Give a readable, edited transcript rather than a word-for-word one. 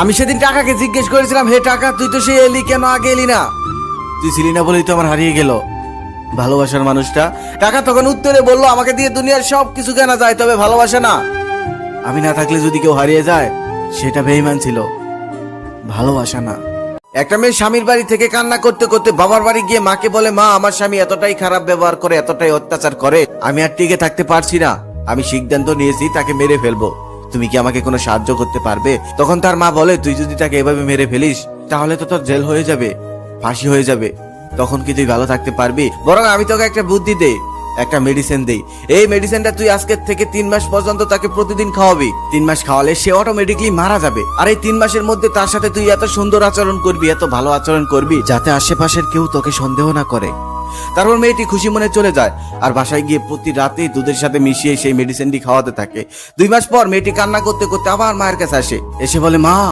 আমি সেদিন টাকাকে জিজ্ঞেস করেছিলাম, হে টাকা তুই তো সে এলি কেন, আগে এলি না? তুই ছিলি না বলেই তো আমার হারিয়ে গেল ভালোবাসার মানুষটা। টাকা তখন উত্তরে বললো, আমাকে দিয়ে দুনিয়ার সব কিছু কেনা যায়, তবে ভালোবাসা না। আমি না থাকলে যদি কেউ হারিয়ে যায় সেটা বেঈমান ছিল, ভালোবাসা না। একটা মেয়ে স্বামীর বাড়ি থেকে কান্না করতে করতে বাবার বাড়ি গিয়ে মাকে বলে, মা আমার স্বামী এতটাই খারাপ ব্যবহার করে, এতটাই অত্যাচার করে, আমি আর টিকে থাকতে পারছি না, আমি সিদ্ধান্ত নিয়েছি তাকে মেরে ফেলবো, তুমি কি আমাকে কোনো সাহায্য করতে পারবে? তখন তার মা বলে, তুই যদি তাকে এভাবে মেরে ফেলিস তাহলে তো তোর জেল হয়ে যাবে, ফাঁসি হয়ে যাবে, তখন কি তুই ভালো থাকতে পারবি? বরং আমি তোকে একটা বুদ্ধি দেই, একটা মেডিসিন দেই, এই মেডিসিনটা তুই আজকের থেকে 3 মাস পর্যন্ত তাকে প্রতিদিন খাওয়াবি। 3 মাস খাওয়ালে সে অটোমেটিকলি মারা যাবে, আর এই 3 মাসের মধ্যে তার সাথে তুই এত সুন্দর আচরণ করবি, এত ভালো আচরণ করবি, যাতে আশেপাশের কেউ তোকে সন্দেহ না করে। তারপর মেয়েটি খুশি মনে চলে যায়, আর বাসায় গিয়ে প্রতি রাতেই দুধের সাথে মিশিয়ে সেই মেডিসিনটি খাওয়াতে থাকে। 2 মাস পর মেয়েটি কান্না করতে করতে আবার মায়ের কাছে আসে, এসে বলে, মা